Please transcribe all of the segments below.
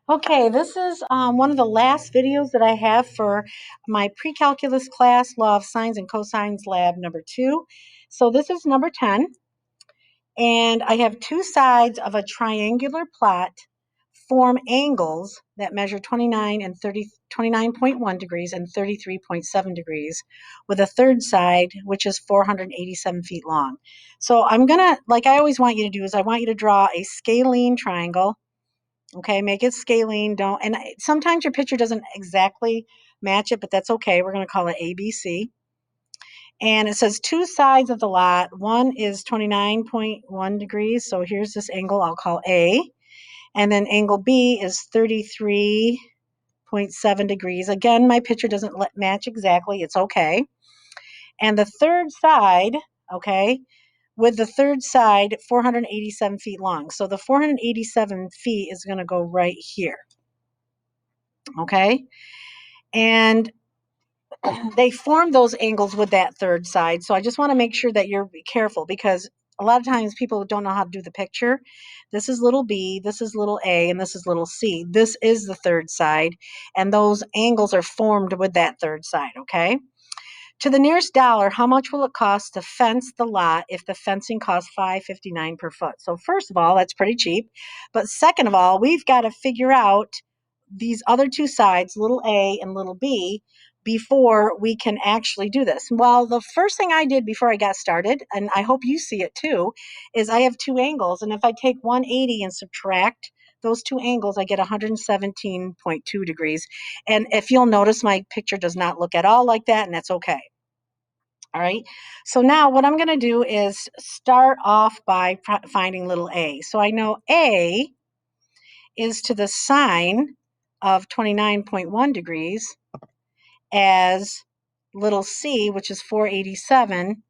Okay, this is one of the last videos that I have for my pre-calculus class, Law of Sines and Cosines Lab number 2. So this is number 10, and I have two sides of a triangular plot form angles that measure 29.1 degrees and 33.7 degrees, with a third side which is 487 feet long. So I'm gonna, like I always want you to do, is I want you to draw a scalene triangle. Okay, make it scalene. Don't, and sometimes your picture doesn't exactly match it, but that's okay. We're going to call it ABC. And it says two sides of the lot. One is 29.1 degrees. So here's this angle I'll call A. And then angle B is 33.7 degrees. Again, my picture doesn't match exactly. It's okay. And the third side, okay, with the third side 487 feet long. So the 487 feet is going to go right here. Okay. And they form those angles with that third side. So I just want to make sure that you're careful, because a lot of times people don't know how to do the picture. This is little b, this is little a, and this is little c. This is the third side, and those angles are formed with that third side. Okay. To the nearest dollar, how much will it cost to fence the lot if the fencing costs $5.59 per foot? So first of all, that's pretty cheap. But second of all, we've got to figure out these other two sides, little a and little b, before we can actually do this. Well, the first thing I did before I got started, and I hope you see it too, is I have two angles. And if I take 180 and subtract those two angles, I get 117.2 degrees. And if you'll notice, my picture does not look at all like that, and that's okay. All right. So now what I'm going to do is start off by finding little a. So I know a is to the sine of 29.1 degrees, as little c, which is 487,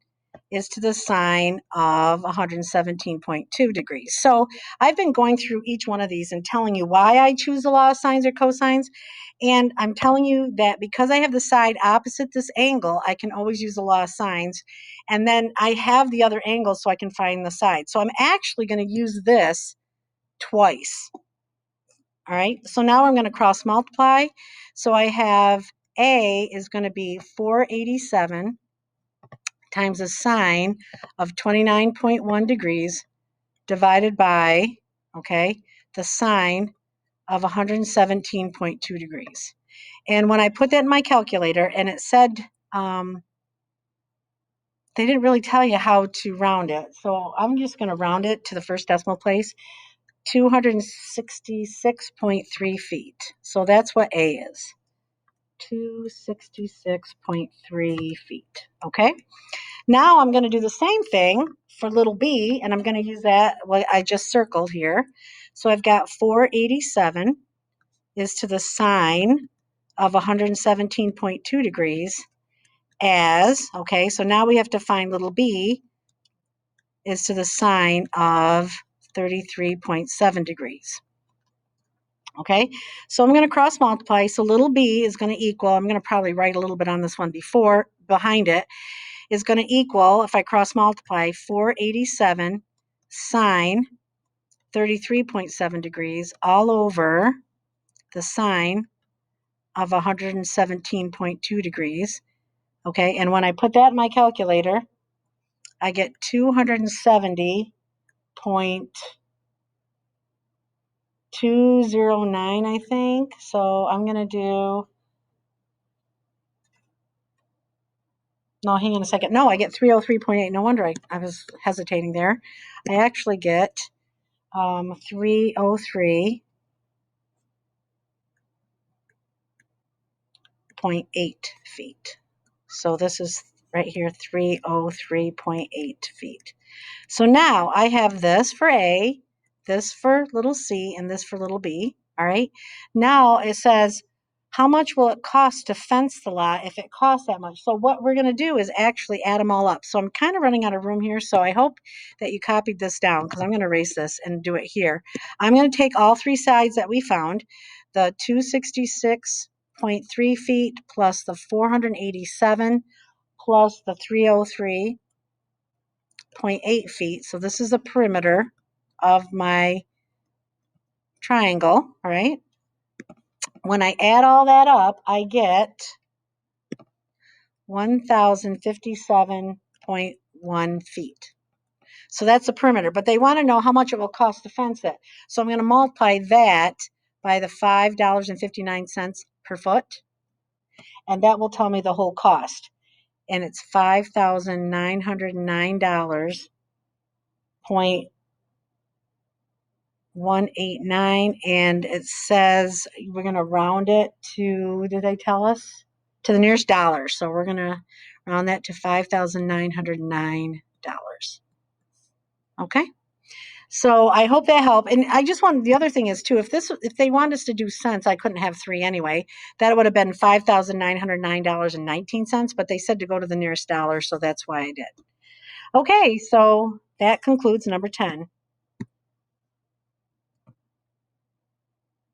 is to the sine of 117.2 degrees. So I've been going through each one of these and telling you why I choose the law of sines or cosines. And I'm telling you that because I have the side opposite this angle, I can always use the law of sines. And then I have the other angle so I can find the side. So I'm actually going to use this twice. All right, so now I'm going to cross multiply. So I have A is going to be 487 times the sine of 29.1 degrees divided by, okay, the sine of 117.2 degrees. And when I put that in my calculator, and it said, they didn't really tell you how to round it. So I'm just going to round it to the first decimal place, 266.3 feet. So that's what A is, 266.3 feet. Okay. Now I'm going to do the same thing for little b, and I'm going to use that, what I just circled here. So I've got 487 is to the sine of 117.2 degrees, as, okay, so now we have to find little b is to the sine of 33.7 degrees. Okay, so I'm going to cross multiply. So little b is going to equal, I'm going to probably write a little bit on this one behind it, is going to equal, if I cross multiply, 487 sine 33.7 degrees all over the sine of 117.2 degrees. Okay, and when I put that in my calculator, I get 270.209, I think. So I'm going to do, no, hang on a second. No, I get 303.8. No wonder I was hesitating there. I actually get 303.8 feet. So this is right here, 303.8 feet. So now I have this for A, this for little c, and this for little b. All right. Now it says, how much will it cost to fence the lot if it costs that much? So what we're going to do is actually add them all up. So I'm kind of running out of room here, so I hope that you copied this down, because I'm going to erase this and do it here. I'm going to take all three sides that we found, the 266.3 feet plus the 487 plus the 303.8 feet. So this is the perimeter of my triangle, all right? when I add all that up, I get 1,057.1 feet. So that's the perimeter, but they want to know how much it will cost to fence it. So I'm going to multiply that by the $5.59 per foot, and that will tell me the whole cost. And it's $5,909.189, and it says we're going to round it to, did they tell us? To the nearest dollar. So we're going to round that to $5,909. Okay? So I hope that helped. And I just wanted, the other thing is too, if they want us to do cents, I couldn't have three anyway. That would have been $5,909.19, but they said to go to the nearest dollar, so that's why I did. Okay, so that concludes number 10.